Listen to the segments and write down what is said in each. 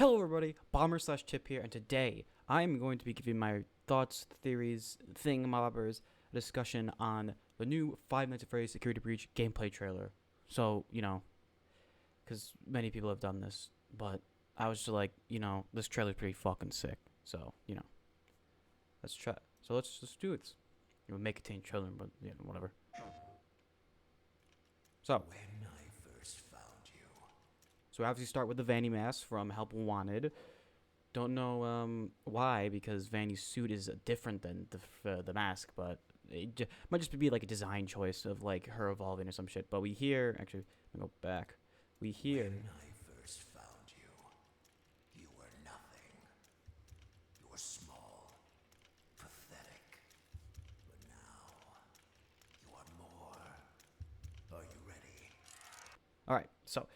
Hello everybody, Bomber/Chip here, and today I'm going to be giving my thoughts, theories, thingamabobbers, a discussion on the new Five Nights at Freddy's Security Breach gameplay trailer. So, because many people have done this, but I was just like, this trailer's pretty fucking sick. So, let's try. So let's just do it. It may contain children, but whatever. So, When I first found you, we obviously start with the Vanny mask from Help Wanted. Don't know why, because Vanny's suit is different than the mask, but it might just be like a design choice of like her evolving or some shit. But we hear, actually, let me go back. We hear. when I first found you, you were nothing. You were small, pathetic. But now, you are more. Are you ready? All right, so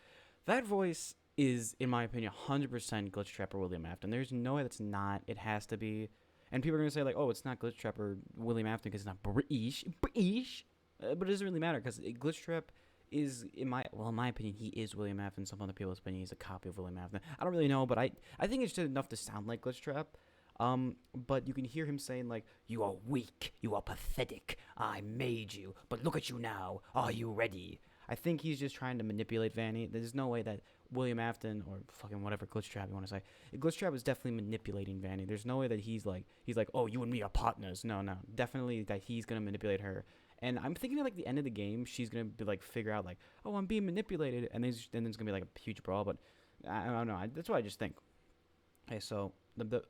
that voice is, in my opinion, 100% Glitch Trapper William Afton. There's no way that's not. It has to be. And people are gonna say like, oh, it's not Glitch Trapper William Afton because it's not British, but it doesn't really matter because Glitch Trap is, in my opinion, he is William Afton. Some other people's opinion, he's a copy of William Afton. I don't really know, but I think it's just enough to sound like Glitch Trap. But you can hear him saying like, "You are weak, you are pathetic. I made you, but look at you now. Are you ready?" I think he's just trying to manipulate Vanny. There's no way that William Afton or fucking whatever Glitch Trap you want to say, Glitch Trap is definitely manipulating Vanny. There's no way that he's like, oh, you and me are partners. No, definitely that he's gonna manipulate her. And I'm thinking at like the end of the game, she's gonna be like figure out like, oh, I'm being manipulated, and then there's gonna be like a huge brawl. But I don't know. That's what I just think. Okay, so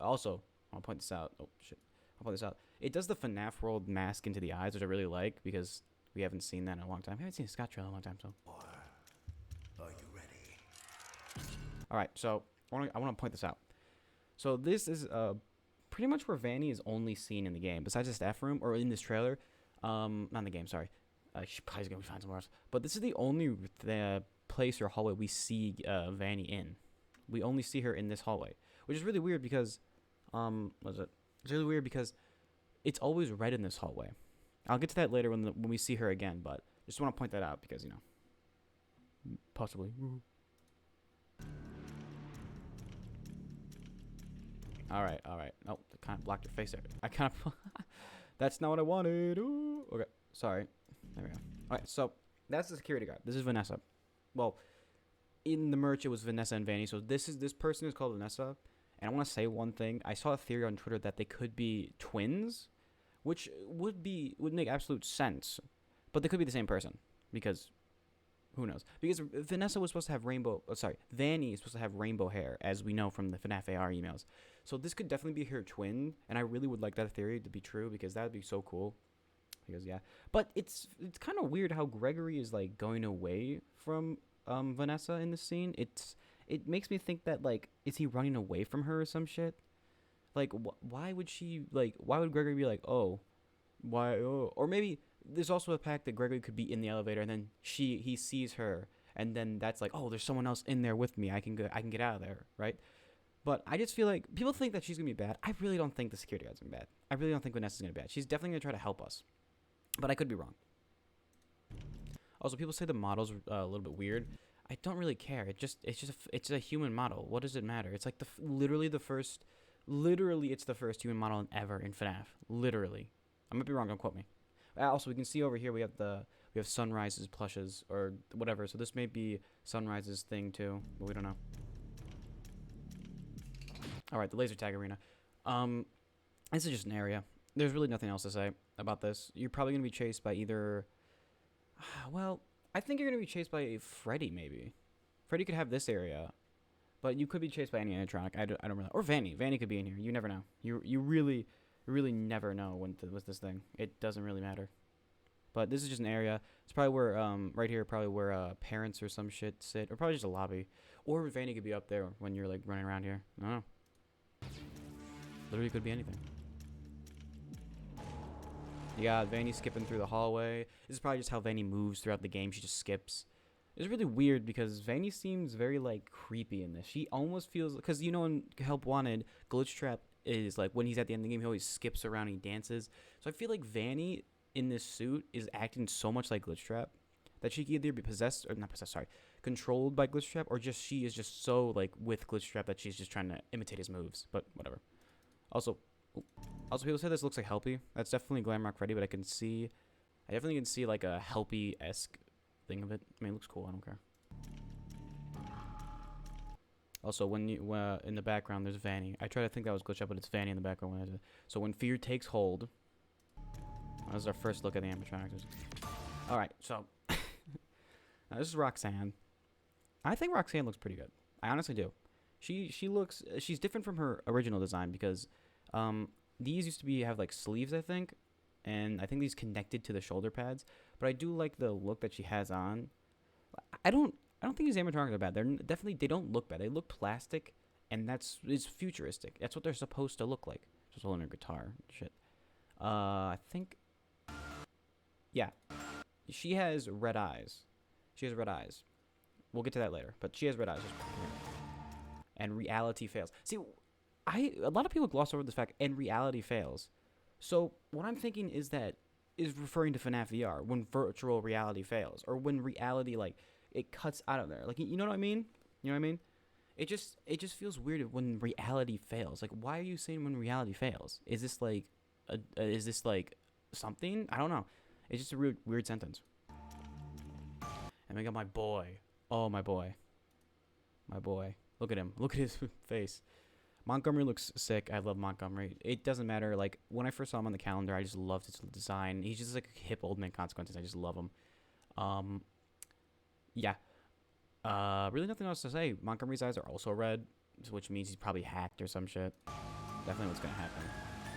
also I'll point this out. Oh shit, I'll point this out. It does the FNAF World mask into the eyes, which I really like because we haven't seen that in a long time. I haven't seen a Scott trailer in a long time, so. Or are you ready? All right, so I want to point this out. So this is pretty much where Vanny is only seen in the game, besides the staff room or in this trailer. Not in the game, sorry. She's probably gonna find somewhere else. But this is the only place or hallway we see Vanny in. We only see her in this hallway, which is really weird because, what is it? It's really weird because it's always red in this hallway. I'll get to that later when we see her again, but just want to point that out because possibly. All right. Nope, I kind of blocked your face there. I kind of. That's not what I wanted. Ooh. Okay, sorry. There we go. All right, so that's the security guard. This is Vanessa. Well, in the merch it was Vanessa and Vanny. So this person is called Vanessa. And I want to say one thing. I saw a theory on Twitter that they could be twins, which would make absolute sense, but they could be the same person because who knows? Because Vanessa was supposed to have Vanny is supposed to have rainbow hair, as we know from the FNAF AR emails. So this could definitely be her twin, and I really would like that theory to be true because that would be so cool. Because yeah, but it's kind of weird how Gregory is like going away from Vanessa in this scene. It makes me think that like, is he running away from her or some shit? Like, why would Gregory be like, oh, why? Oh. Or maybe there's also a fact that Gregory could be in the elevator and then he sees her and then that's like, oh, there's someone else in there with me. I can get out of there, right? But I just feel like people think that she's gonna be bad. I really don't think the security guard's gonna be bad. I really don't think Vanessa's gonna be bad. She's definitely gonna try to help us, but I could be wrong. Also, people say the model's a little bit weird. I don't really care. It's a human model. What does it matter? It's like literally it's the first human model ever in FNAF. Literally. I might be wrong, don't quote me. Also, we can see over here we have Sunrise's plushes or whatever. So this may be Sunrise's thing too, but we don't know. All right, the laser tag arena. This is just an area. There's really nothing else to say about this. You're probably gonna be chased by either. Well, I think you're gonna be chased by Freddy maybe. Freddy could have this area. But you could be chased by any animatronic. I don't really. Or Vanny. Vanny could be in here. You never know. You really never know with this thing. It doesn't really matter. But this is just an area. It's probably where right here, probably where parents or some shit sit, or probably just a lobby. Or Vanny could be up there when you're like running around here. I don't know. Literally could be anything. You got Vanny skipping through the hallway. This is probably just how Vanny moves throughout the game. She just skips. It's really weird because Vanny seems very like creepy in this. She almost feels, because in Help Wanted, Glitch Trap is like when he's at the end of the game, he always skips around and he dances. So I feel like Vanny in this suit is acting so much like Glitch Trap that she could either be possessed or not possessed. Sorry, controlled by Glitch Trap, or just she is just so like with Glitch Trap that she's just trying to imitate his moves. But whatever. Also, people say this looks like Helpy. That's definitely Glamrock Freddy, but I definitely can see like a Helpy-esque thing of it. I mean, it looks cool. I don't care. Also, when you in the background, there's Vanny. I try to think that was Glitch Up, but it's Vanny in the background. When I did. So when fear takes hold, that was our first look at the animatronics. All right, so now this is Roxanne. I think Roxanne looks pretty good. I honestly do. She's different from her original design because these used to have like sleeves, I think, and I think these connected to the shoulder pads. But I do like the look that she has on. I don't think these animatronics are bad. They don't look bad. They look plastic, and it's futuristic. That's what they're supposed to look like. Just holding her guitar and shit. I think, yeah, she has red eyes. We'll get to that later, but she has red eyes. And reality fails. See, a lot of people gloss over this fact, and reality fails. So what I'm thinking is referring to FNAF VR when virtual reality fails, or when reality like it cuts out of there. Like, you know what I mean? You know what I mean? It just feels weird when reality fails. Like, why are you saying when reality fails? Is this like something? I don't know. It's just a weird sentence. And we got my boy. Oh, my boy. My boy. Look at him. Look at his face. Montgomery looks sick. I love Montgomery. It doesn't matter. Like, when I first saw him on the calendar, I just loved his design. He's just like hip old man Consequences. I just love him. Yeah. Really nothing else to say. Montgomery's eyes are also red, which means he's probably hacked or some shit. Definitely what's going to happen.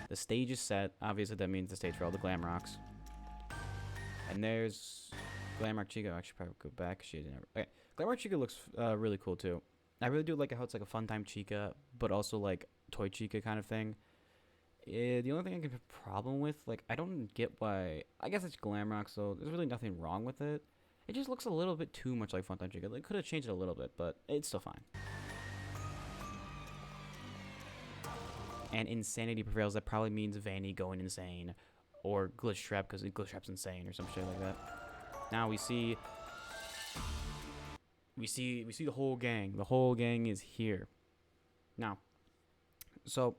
The stage is set. Obviously, that means the stage for all the glam rocks. And there's Glamrock Chica. I should probably go back. She didn't. Okay. Glamrock Chica looks really cool, too. I really do like how it's like a fun time Chica, but also like toy Chica kind of thing. The only thing I can have a problem with, like, I don't get why. I guess it's Glamrock, so there's really nothing wrong with it. It just looks a little bit too much like Funtime Chica. They could have changed it a little bit, but it's still fine. And insanity prevails. That probably means Vanny going insane, or Glitch Trap because Glitch Trap's insane or some shit like that. Now we see the whole gang. The whole gang is here. Now, so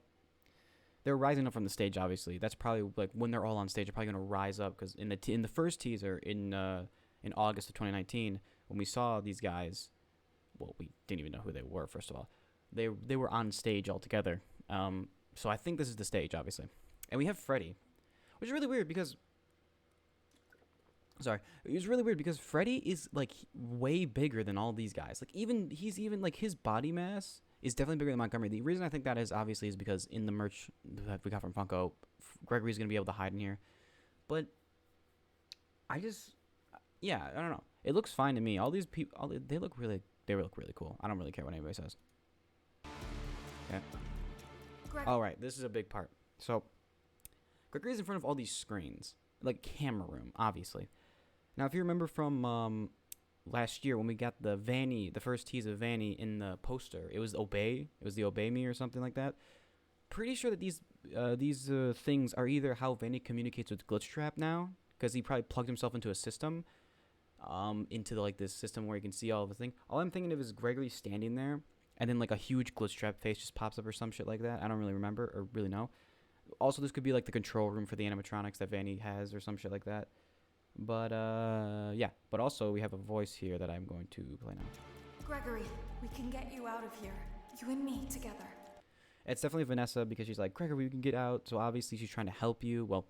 they're rising up from the stage. Obviously, that's probably like when they're all on stage. They're probably gonna rise up because in the first teaser in August of 2019, when we saw these guys, well, we didn't even know who they were. First of all, they were on stage all together. So I think this is the stage, obviously, and we have Freddy, which is really weird because. Sorry, it was really weird because Freddy is like way bigger than all these guys. Like he's even like his body mass is definitely bigger than Montgomery. The reason I think that is obviously is because in the merch that we got from Funko, Gregory's gonna be able to hide in here. But I don't know. It looks fine to me. All these people, they look really cool. I don't really care what anybody says. Okay. All right, this is a big part. So Gregory's in front of all these screens, like camera room, obviously. Now, if you remember from last year when we got the first tease of Vanny in the poster, it was Obey. It was the Obey Me or something like that. Pretty sure that these things are either how Vanny communicates with Glitch Trap now, because he probably plugged himself into a system, into this system where he can see all of the things. All I'm thinking of is Gregory standing there, and then like a huge Glitch Trap face just pops up or some shit like that. I don't really remember or really know. Also, this could be like the control room for the animatronics that Vanny has or some shit like that. But, yeah. But also, we have a voice here that I'm going to play now. Gregory, we can get you out of here. You and me together. It's definitely Vanessa because she's like, Gregory, we can get out. So obviously she's trying to help you. Well,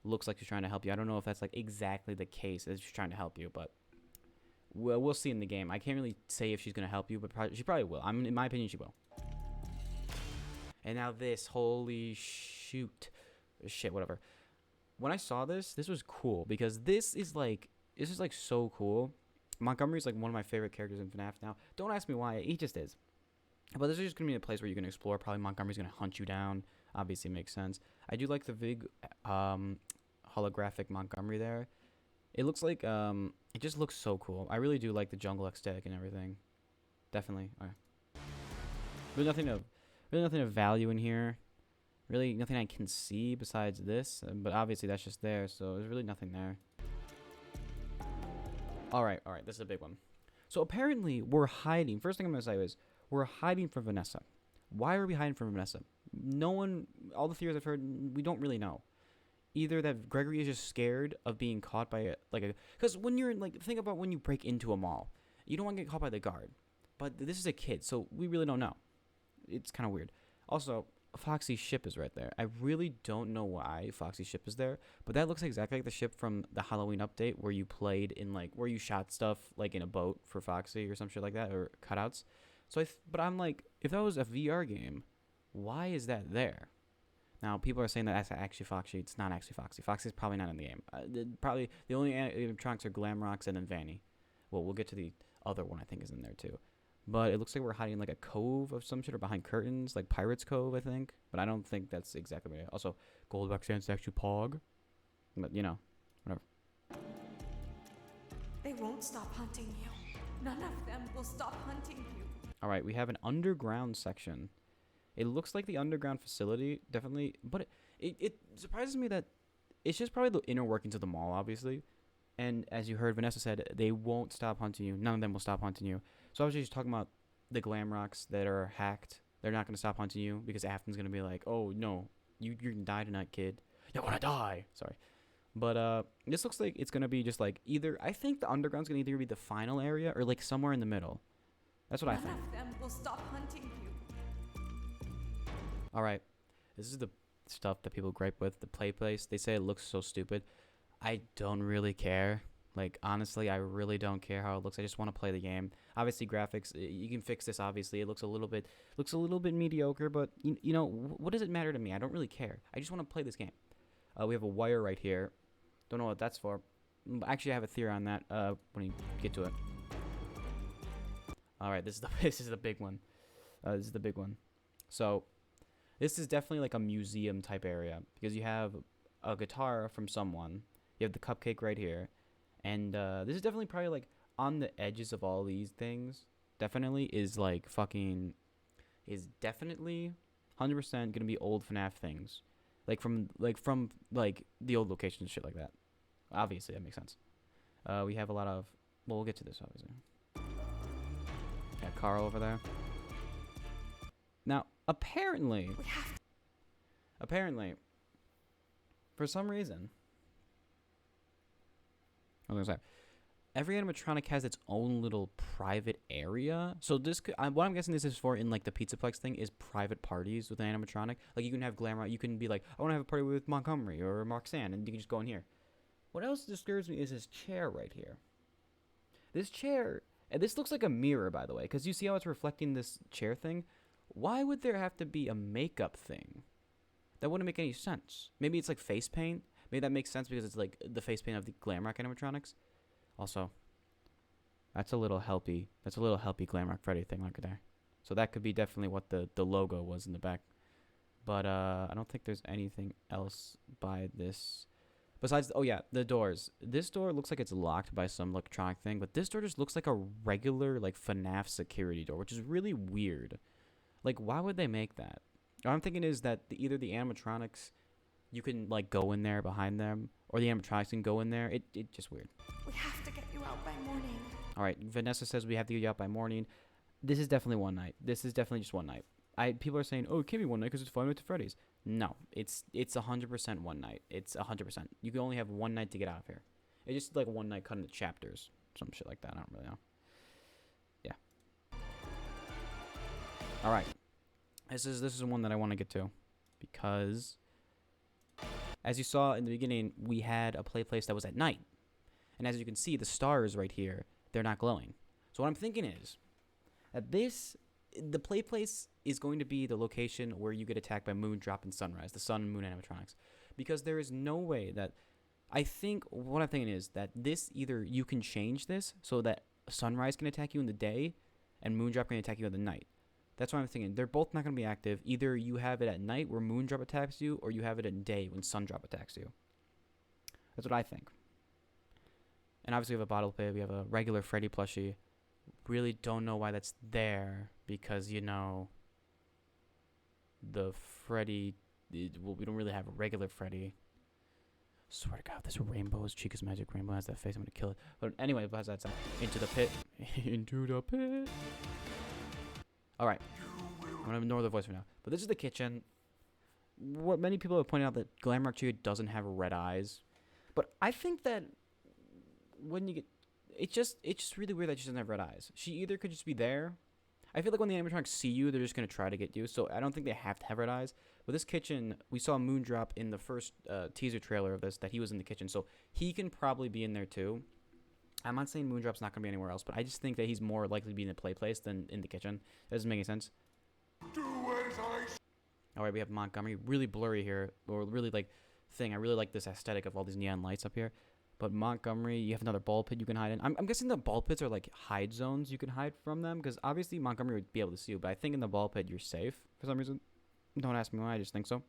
looks like she's trying to help you. I don't know if that's like exactly the case that she's trying to help you, but we'll see in the game. I can't really say if she's going to help you, but she probably will. In my opinion, she will. And now this, holy shit, whatever. When I saw this was cool because this is like so cool. Montgomery's like one of my favorite characters in FNAF now. Don't ask me why, he just is. But this is just gonna be a place where you're gonna explore. Probably Montgomery's gonna hunt you down. Obviously, it makes sense. I do like the big holographic Montgomery there. It looks like it just looks so cool. I really do like the jungle aesthetic and everything. Definitely. Okay. Really nothing of value in here. Really nothing I can see besides this, but obviously that's just there, so there's really nothing there. All right, this is a big one. So apparently we're hiding. First thing I'm gonna say is we're hiding from Vanessa. Why are we hiding from Vanessa? No one. All the theories I've heard, we don't really know. Either that Gregory is just scared of being caught by a. Because when you're like, think about when you break into a mall, you don't want to get caught by the guard. But this is a kid, so we really don't know. It's kind of weird. Also, Foxy's ship is right there. I really don't know why Foxy's ship is there, but that looks exactly like the ship from the Halloween update where you played in like where you shot stuff like in a boat for Foxy or some shit like that or cutouts. So but I'm like, if that was a VR game, why is that there? Now people are saying that that's actually Foxy. It's not actually Foxy. Foxy's probably not in the game. Probably the only animatronics are Glamrox and then Vanny. Well, we'll get to the other one I think is in there too. But it looks like we're hiding like a cove of some shit or behind curtains, like Pirates Cove, I think. But I don't think that's exactly what it is. Also, Goldbuck stands next to Pog. But, you know, whatever. They won't stop hunting you. None of them will stop hunting you. All right, we have an underground section. It looks like the underground facility, definitely. But it surprises me that it's just probably the inner workings of the mall, obviously. And as you heard, Vanessa said, they won't stop hunting you. None of them will stop hunting you. So obviously she's talking about the Glamrocks that are hacked. They're not going to stop hunting you because Afton's going to be like, oh, no, you're going to die tonight, kid. You're going to die. Sorry. But this looks like it's going to be just like either, I think the underground's going to either be the final area or like somewhere in the middle. That's what I think. None of them will stop hunting you. All right. This is the stuff that people gripe with. The play place. They say it looks so stupid. I don't really care. Like, honestly, I really don't care how it looks. I just want to play the game. Obviously, graphics, you can fix this, obviously. It looks a little bit mediocre, but, you know, what does it matter to me? I don't really care. I just want to play this game. We have a wire right here. Don't know what that's for. Actually, I have a theory on that when you get to it. All right, this is the big one. This is the big one. So, this is definitely like a museum type area because you have a guitar from someone. You have the cupcake right here. And this is definitely probably like on the edges of all these things. Definitely is like fucking is definitely 100% gonna be old FNAF things, like from the old locations and shit like that. Obviously, that makes sense. We have a lot of. Well, we'll get to this obviously. Got Carl over there. Now, apparently, for some reason. Every animatronic has its own little private area. So this could, what I'm guessing this is for in like the Pizzaplex thing is private parties with an animatronic. Like you can have Glamour, you can be like, I want to have a party with Montgomery or Marxanne, and you can just go in here. What else disturbs me is this chair right here. This chair, and this looks like a mirror, by the way, because you see how it's reflecting this chair thing. Why would there have to be a makeup thing? That wouldn't make any sense. Maybe it's like face paint. Maybe that makes sense because it's like the face paint of the Glamrock animatronics. Also, that's a little helpy Glamrock Freddy thing right there. So that could be definitely what the logo was in the back. But I don't think there's anything else by this. Besides, oh yeah, the doors. This door looks like it's locked by some electronic thing, but this door just looks like a regular like FNAF security door, which is really weird. Like, why would they make that? What I'm thinking is that either the animatronics, you can like go in there behind them, or the animatronics can go in there. It just weird. We have to get you out by morning. All right, Vanessa says we have to get you out by morning. This is definitely one night. This is definitely just one night. People are saying, oh, it can't be one night because it's 5 Nights at Freddy's. No, it's 100% one night. It's 100%. You can only have one night to get out of here. It's just like one night cut into chapters, some shit like that. I don't really know. Yeah. All right. This is one that I want to get to because, as you saw in the beginning, we had a play place that was at night, and as you can see, the stars right here, they're not glowing. So what I'm thinking is that the play place is going to be the location where you get attacked by Moondrop and Sunrise, the Sun and Moon animatronics, because there is no way that what I'm thinking is that this either you can change this so that Sunrise can attack you in the day and Moondrop can attack you in the night. That's what I'm thinking. They're both not going to be active. Either you have it at night where Moondrop attacks you, or you have it at day when Sundrop attacks you. That's what I think. And obviously we have a bottle pit. We have a regular Freddy plushie. Really don't know why that's there because, you know, the Freddy, well, we don't really have a regular Freddy. Swear to God, this rainbow is Chica's magic rainbow has that face. I'm gonna kill it. But anyway, besides that, into the pit. Into the pit. All right. I'm gonna ignore the voice for now. But this is the kitchen. What many people have pointed out that Glamrock Chica doesn't have red eyes, but I think that when you get, it's just really weird that she doesn't have red eyes. She either could just be there. I feel like when the animatronics see you, they're just gonna try to get you. So I don't think they have to have red eyes. But this kitchen, we saw Moondrop in the first teaser trailer of this that he was in the kitchen, so he can probably be in there too. I'm not saying Moondrop's not gonna be anywhere else, but I just think that he's more likely to be in the play place than in the kitchen. That doesn't make any sense. All right, we have Montgomery, really blurry here, or really like thing. I really like this aesthetic of all these neon lights up here. But Montgomery, you have another ball pit you can hide in. I'm guessing the ball pits are like hide zones you can hide from them, because obviously Montgomery would be able to see you, but I think in the ball pit you're safe for some reason. Don't ask me why, I just think so.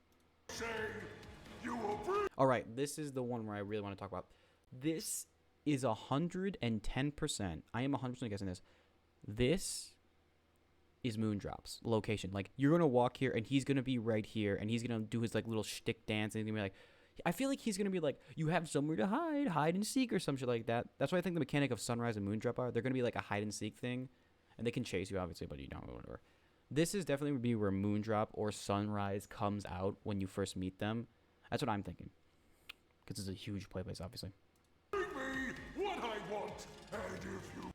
All right, this is the one where I really want to talk about. This is 110%. I am 100% guessing this. This is Moondrop's location. Like, you're gonna walk here and he's gonna be right here and he's gonna do his like little shtick dance and he's gonna be like, I feel like he's gonna be like, you have somewhere to hide and seek or some shit like that. That's why I think the mechanic of Sunrise and Moondrop are. They're gonna be like a hide and seek thing, and they can chase you obviously, but you don't or whatever. This is definitely would be where Moondrop or Sunrise comes out when you first meet them. That's what I'm thinking, because it's a huge playplace, obviously. Bring me what I want, and if you...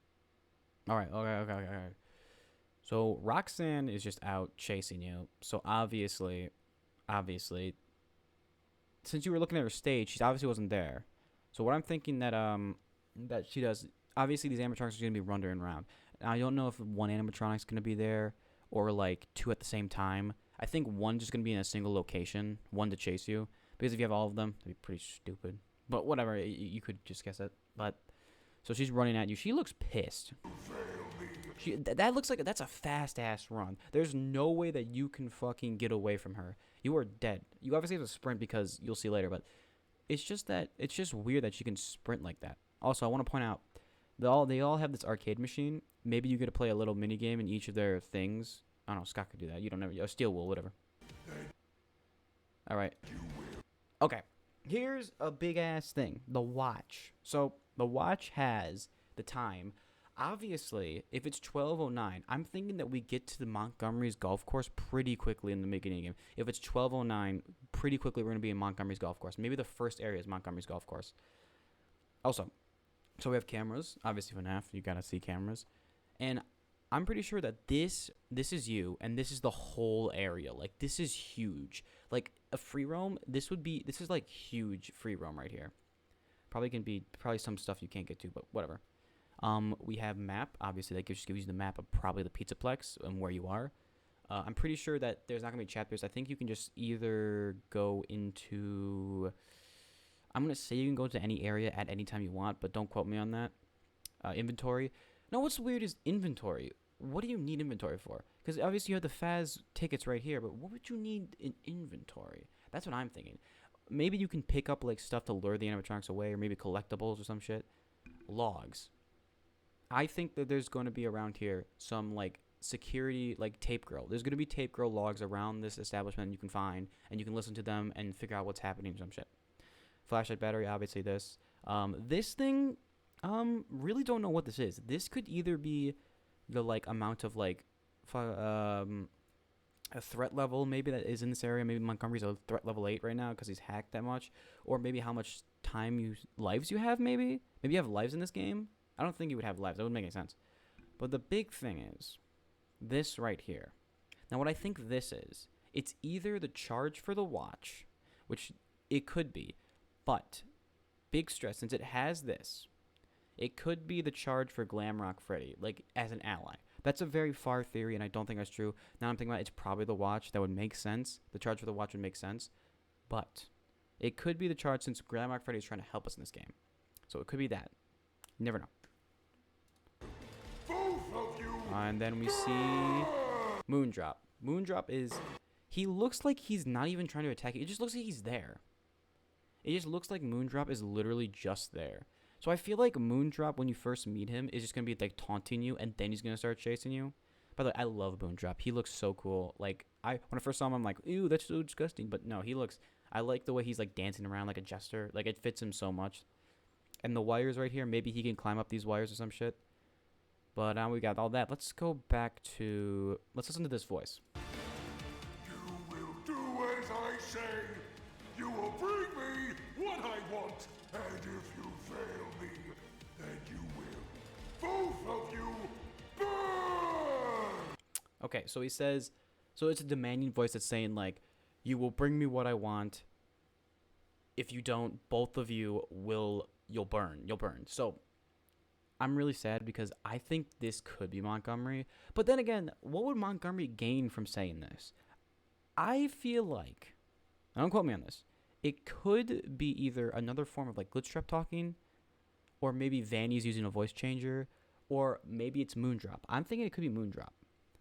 All right, okay. So Roxanne is just out chasing you. So obviously, since you were looking at her stage, she obviously wasn't there. So what I'm thinking that that she does, obviously these animatronics are gonna be running around. And I don't know if one animatronic's gonna be there or like two at the same time. I think one's just gonna be in a single location, one to chase you. Because if you have all of them, that'd be pretty stupid. But whatever, you could just guess it. But so she's running at you. She looks pissed. That looks like that's a fast ass run. There's no way that you can fucking get away from her. You are dead. You obviously have to sprint because you'll see later, but it's just weird that she can sprint like that. Also, I want to point out they all have this arcade machine. Maybe you get to play a little mini game in each of their things. I don't know. Scott could do that. You don't know. Steel wool, whatever. All right. Okay. Here's a big ass thing. The watch. So the watch has the time. Obviously, if it's 12:09, I'm thinking that we get to the Montgomery's golf course pretty quickly in the beginning game. If it's 12:09, pretty quickly we're going to be in Montgomery's golf course. Maybe the first area is Montgomery's golf course. Also, so we have cameras. Obviously, FNAF, you got to see cameras. And I'm pretty sure that this is you, and this is the whole area. Like, this is huge. Like, a free roam, this is like huge free roam right here. Probably some stuff you can't get to, but whatever. We have map. Obviously, that gives you the map of probably the Pizzaplex and where you are. I'm pretty sure that there's not going to be chapters. I think you can just either go into... I'm going to say you can go to any area at any time you want, but don't quote me on that. Inventory. No, what's weird is inventory. What do you need inventory for? Because obviously you have the Faz tickets right here, but what would you need in inventory? That's what I'm thinking. Maybe you can pick up like stuff to lure the animatronics away, or maybe collectibles or some shit. Logs. I think that there's going to be around here some like security, like tape grill. There's going to be tape grill logs around this establishment you can find, and you can listen to them and figure out what's happening or some shit. Flashlight battery, obviously this. This thing, really don't know what this is. This could either be the like amount of like, a threat level maybe that is in this area. Maybe Montgomery's a threat level 8 right now because he's hacked that much, or maybe how much lives you have. Maybe you have lives in this game. I don't think you would have lives. That wouldn't make any sense. But the big thing is this right here. Now, what I think this is, it's either the charge for the watch, which it could be, but big stress, since it has this, it could be the charge for Glamrock Freddy, like as an ally. That's a very far theory, and I don't think that's true. Now I'm thinking about it, it's probably the watch. That would make sense. The charge for the watch would make sense. But it could be the charge since Glamrock Freddy is trying to help us in this game. So it could be that. You never know. And then we see Moondrop. Moondrop is... He looks like he's not even trying to attack you. It just looks like he's there. It just looks like Moondrop is literally just there. So I feel like Moondrop, when you first meet him, is just going to be like taunting you, and then he's going to start chasing you. By the way, I love Moondrop. He looks so cool. Like, when I first saw him, I'm like, ew, that's so disgusting. But no, he looks... I like the way he's like dancing around like a jester. Like it fits him so much. And the wires right here, maybe he can climb up these wires or some shit. But now we got all that. Let's go back to... Let's listen to this voice. You will do as I say. You will bring me what I want. And if you fail me, then you will. Both of you burn! Okay, so he says... So it's a demanding voice that's saying, like, you will bring me what I want. If you don't, both of you will... You'll burn. You'll burn. So... I'm really sad because I think this could be Montgomery. But then again, what would Montgomery gain from saying this? I feel like, don't quote me on this, it could be either another form of like glitch trap talking, or maybe Vanny's using a voice changer, or maybe it's Moondrop. I'm thinking it could be Moondrop.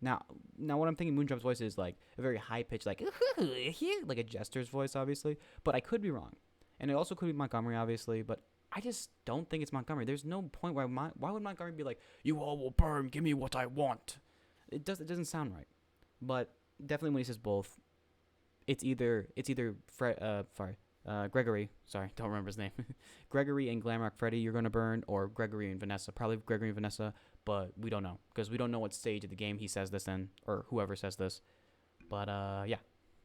Now what I'm thinking Moondrop's voice is like a very high pitched, like like a jester's voice, obviously. But I could be wrong, and it also could be Montgomery, obviously. But I just don't think it's Montgomery. There's no point why would Montgomery be like, you all will burn, give me what I want. It doesn't sound right. But definitely when he says both, it's either Gregory, sorry, don't remember his name. Gregory and Glamrock Freddy you're gonna burn, or Gregory and Vanessa. Probably Gregory and Vanessa, but we don't know. Because we don't know what stage of the game he says this in, or whoever says this. But yeah.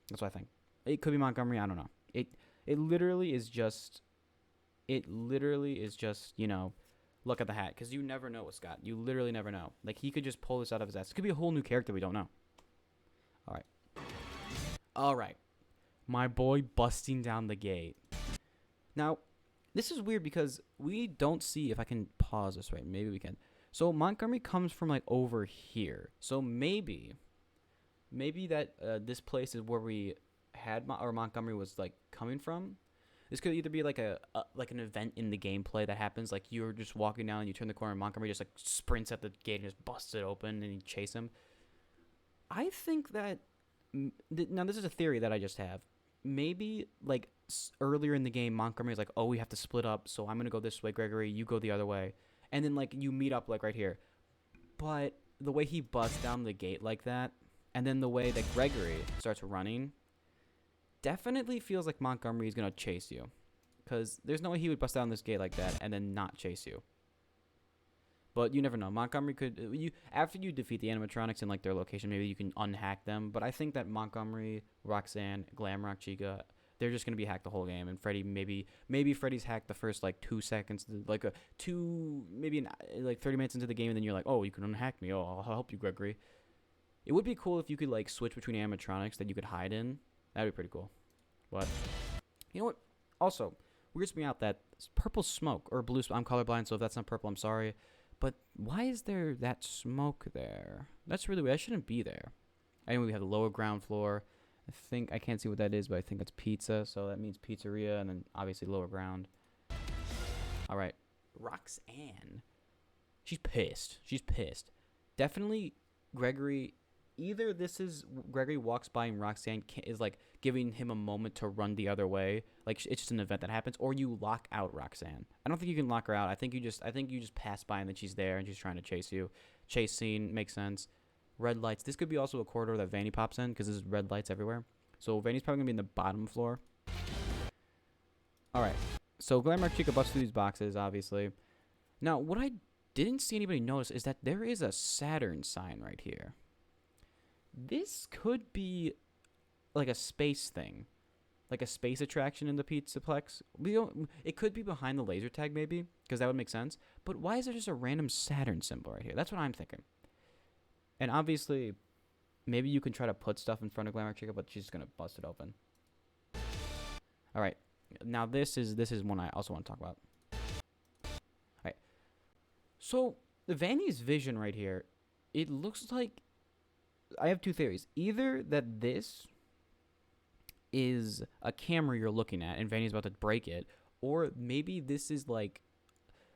That's what I think. It could be Montgomery, I don't know. It literally is just you know, look at the hat, because you never know with Scott. You literally never know. Like, he could just pull this out of his ass. It could be a whole new character we don't know. All right. My boy busting down the gate. Now, this is weird because we don't see, if I can pause this right, maybe we can. So Montgomery comes from like over here. So maybe that this place is where we had or Montgomery was like coming from. This could either be like like an event in the gameplay that happens, like you're just walking down and you turn the corner and Montgomery just like sprints at the gate and just busts it open and you chase him. I think that now this is a theory that I just have. Maybe like earlier in the game, Montgomery's like, oh, we have to split up, so I'm gonna go this way, Gregory, you go the other way, and then like you meet up like right here. But the way he busts down the gate like that, and then the way that Gregory starts running, definitely feels like Montgomery is going to chase you. Because there's no way he would bust down this gate like that and then not chase you. But you never know. Montgomery could... after you defeat the animatronics in like their location, maybe you can unhack them. But I think that Montgomery, Roxanne, Glamrock, Chica, they're just going to be hacked the whole game. And Freddy, maybe Freddy's hacked the first like 2 seconds, like like 30 minutes into the game, and then you're like, oh, you can unhack me. Oh, I'll help you, Gregory. It would be cool if you could like switch between animatronics that you could hide in. That'd be pretty cool. But, you know what? Also, weirds me out that purple smoke, or blue smoke. I'm colorblind, so if that's not purple, I'm sorry. But why is there that smoke there? That's really weird. I shouldn't be there. Anyway, we have the lower ground floor. I can't see what that is, but I think that's pizza. So that means pizzeria, and then obviously lower ground. All right. Roxanne. She's pissed. Definitely Gregory... Either this is Gregory walks by and Roxanne is like giving him a moment to run the other way, like it's just an event that happens, or you lock out Roxanne. I don't think you can lock her out. I think you just pass by and then she's there and she's trying to chase you. Chase scene makes sense. Red lights. This could be also a corridor that Vanny pops in because there's red lights everywhere. So Vanny's probably gonna be in the bottom floor. All right. So Glamrock Chica busts through these boxes, obviously. Now, what I didn't see anybody notice is that there is a Saturn sign right here. This could be like a space thing, like a space attraction in the Pizzaplex. It could be behind the laser tag maybe, because that would make sense. But why is there just a random Saturn symbol right here? That's what I'm thinking. And obviously, maybe you can try to put stuff in front of Glamour Chica, but she's gonna bust it open. All right, now this is one I also want to talk about. All right, so the Vanny's vision right here, it looks like. I have 2 theories. Either that this is a camera you're looking at and Vanny's about to break it, or maybe this is like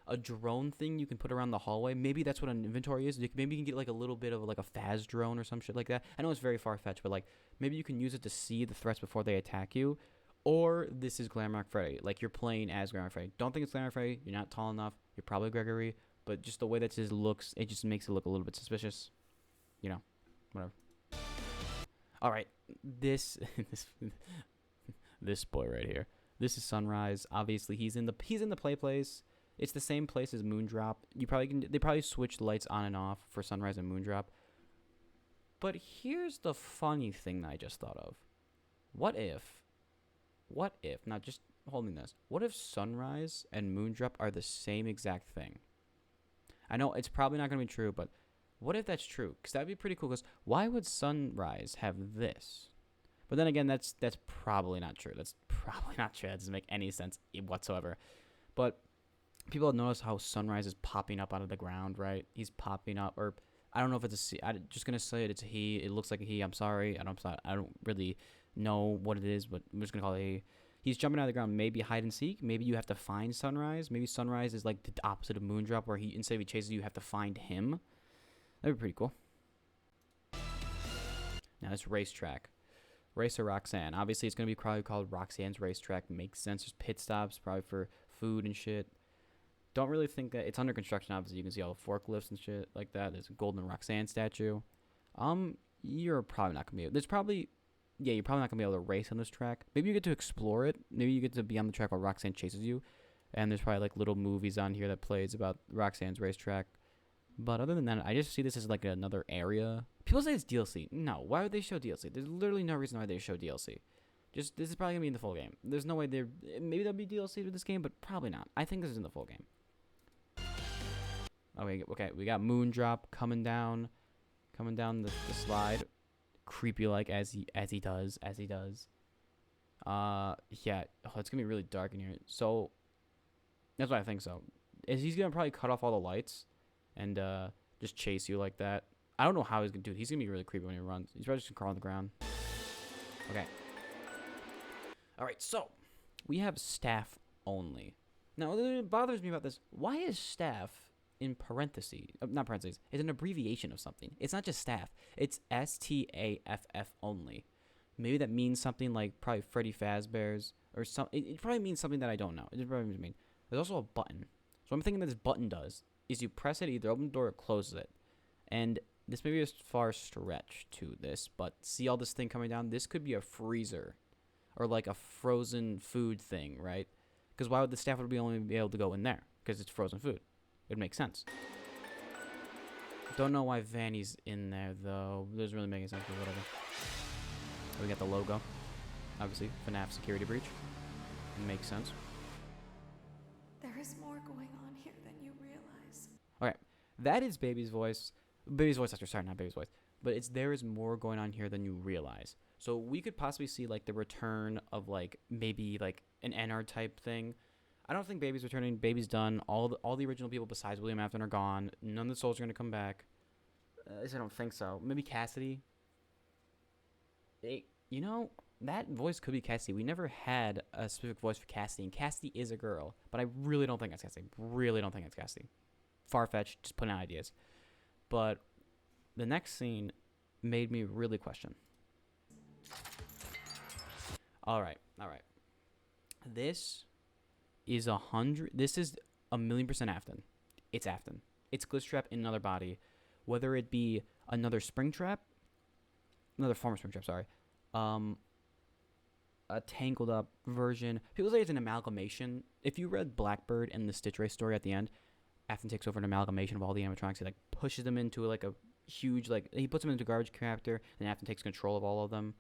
a drone thing you can put around the hallway. Maybe that's what an inventory is. Maybe you can get like a little bit of like a Phaz drone or some shit like that. I know it's very far-fetched, but like maybe you can use it to see the threats before they attack you. Or this is Glamrock Freddy. Like you're playing as Glamrock Freddy. Don't think it's Glamrock Freddy. You're not tall enough. You're probably Gregory. But just the way that this looks, it just makes it look a little bit suspicious. You know. Whatever. All right, this This boy right here. This is Sunrise. Obviously, he's in the play place. It's the same place as Moondrop. They probably switch the lights on and off for Sunrise and Moondrop. But here's the funny thing that I just thought of. What if, now just holding this, what if Sunrise and Moondrop are the same exact thing? I know it's probably not going to be true, but what if that's true? Because that'd be pretty cool, because why would Sunrise have this? But then again, that's probably not true. That's probably not true. That doesn't make any sense whatsoever. But people have noticed how Sunrise is popping up out of the ground, right? He's popping up, or I don't know if it's I'm just gonna say it's a he. It looks like a he. I'm sorry. I don't really know what it is, but I'm just gonna call it a he. He's jumping out of the ground. Maybe hide and seek. Maybe you have to find Sunrise. Maybe Sunrise is like the opposite of Moondrop, where instead of he chases you, you have to find him. That'd be pretty cool. Now this racetrack. Racer Roxanne. Obviously, it's going to be probably called Roxanne's Racetrack. Makes sense. There's pit stops, probably for food and shit. Don't really think that it's under construction. Obviously, you can see all the forklifts and shit like that. There's a golden Roxanne statue. You're probably not going to be... you're probably not going to be able to race on this track. Maybe you get to explore it. Maybe you get to be on the track while Roxanne chases you. And there's probably like little movies on here that plays about Roxanne's Racetrack. But other than that, I just see this as like another area. People say it's DLC. No, why would they show DLC? There's literally no reason why they show DLC. Just this is probably gonna be in the full game. There's no way maybe there'll be DLC with this game, but probably not. I think this is in the full game. Okay, we got Moondrop coming down the slide, creepy like as he does. Yeah, it's gonna be really dark in here. So that's what I think. So he's gonna probably cut off all the lights and just chase you like that. I don't know how he's gonna do it. He's gonna be really creepy when he runs. He's probably just gonna crawl on the ground. Okay. All right, so we have staff only. Now, what bothers me about this, why is staff in parentheses? Not parentheses. It's an abbreviation of something. It's not just staff. It's STAFF only. Maybe that means something like probably Freddy Fazbear's or something. It probably means something that I don't know. It probably means there's also a button. So I'm thinking that this button does is you press it, either open the door or closes it. And this may be a far stretch to this, but see all this thing coming down? This could be a freezer or like a frozen food thing, right? Because why would the staff only be able to go in there? Because it's frozen food. It makes sense. Don't know why Vanny's in there, though. It doesn't really make any sense, but whatever. We got the logo. Obviously, FNAF security breach. It makes sense. There is more going on here than you realize. Okay, that is Baby's voice. Baby's voice actor, sorry, not Baby's voice. But there is more going on here than you realize. So we could possibly see like the return of like maybe like an NR type thing. I don't think Baby's returning. Baby's done. All the original people besides William Afton are gone. None of the souls are gonna come back. At least I don't think so. Maybe Cassidy. You know, that voice could be Cassidy. We never had a specific voice for Cassidy, and Cassidy is a girl. But I really don't think that's Cassidy. Really don't think it's Cassidy. Far-fetched, just putting out ideas. But the next scene made me really question. All right. This is 1,000,000% Afton. It's Afton. It's Glitchtrap in another body. Whether it be another Springtrap, another former Springtrap, sorry. A tangled up version. People say it's an amalgamation. If you read Blackbird and the Stitch Race story at the end, Afton takes over an amalgamation of all the animatronics. He like pushes them into like a huge he puts them into a garbage compactor, and Afton takes control of all of them.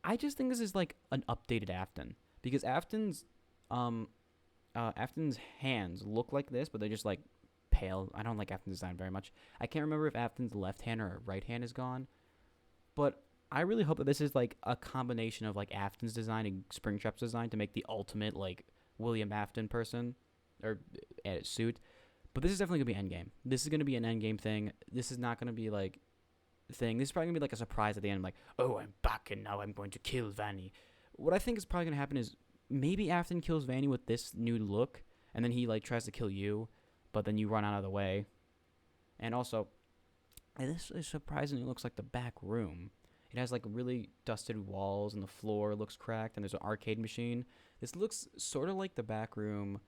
I just think this is like an updated Afton because Afton's hands look like this, but they're just like pale. I don't like Afton's design very much. I can't remember if Afton's left hand or right hand is gone, but I really hope that this is like a combination of like Afton's design and Springtrap's design to make the ultimate like William Afton person or suit. But this is definitely gonna be endgame. This is gonna be an endgame thing. This is not gonna be like thing. This is probably gonna be like a surprise at the end, like, oh, I'm back and now I'm going to kill Vanny. What I think is probably gonna happen is maybe Afton kills Vanny with this new look, and then he like tries to kill you, but then you run out of the way. And also, this is surprisingly looks like the back room. It has like really dusted walls and the floor looks cracked, and there's an arcade machine. This looks sort of like the back room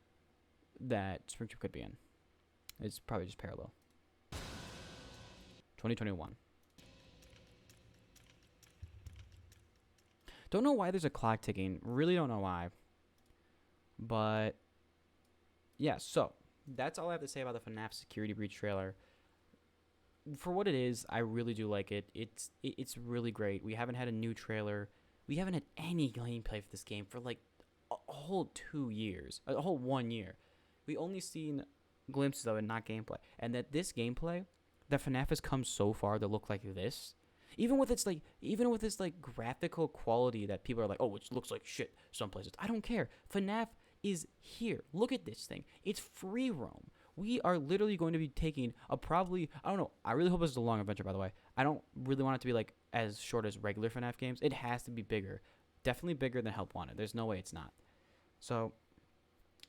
that Springtrap could be in. It's probably just parallel. 2021. Don't know why there's a clock ticking. Really don't know why. But yeah, so that's all I have to say about the FNAF Security Breach trailer. For what it is, I really do like it. It's really great. We haven't had a new trailer. We haven't had any gameplay for this game for like a whole 2 years, a whole 1 year. We only seen glimpses of it, not gameplay. And that this gameplay, that FNAF has come so far to look like this. Even with its like graphical quality that people are like, oh, which looks like shit some places. I don't care. FNAF is here. Look at this thing. It's free roam. We are literally going to be taking a probably, I don't know, I really hope this is a long adventure, by the way. I don't really want it to be like as short as regular FNAF games. It has to be bigger. Definitely bigger than Help Wanted. There's no way it's not. So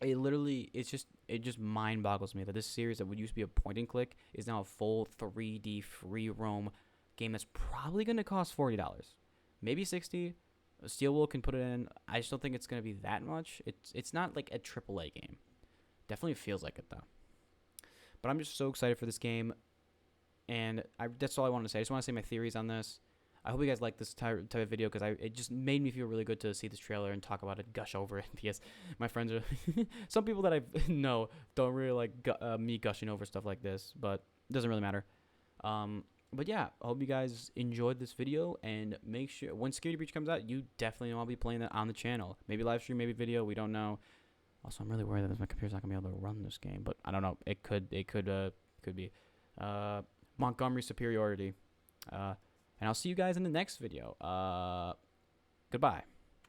it just mind boggles me that this series that would used to be a point and click is now a full 3D free roam game that's probably going to cost $40, maybe $60. Steelwool can put it in. I just don't think it's going to be that much. It's not like a AAA game. Definitely feels like it though. But I'm just so excited for this game, and that's all I wanted to say. I just want to say my theories on this. I hope you guys like this type of video because it just made me feel really good to see this trailer and talk about it, gush over it. Because my friends are some people that I know don't really like me gushing over stuff like this, but it doesn't really matter. But yeah, I hope you guys enjoyed this video, and make sure when Security Breach comes out, you definitely know I'll be playing that on the channel. Maybe live stream, maybe video. We don't know. Also, I'm really worried that my computer's not gonna be able to run this game, but I don't know. It could be Montgomery superiority. And I'll see you guys in the next video. Goodbye.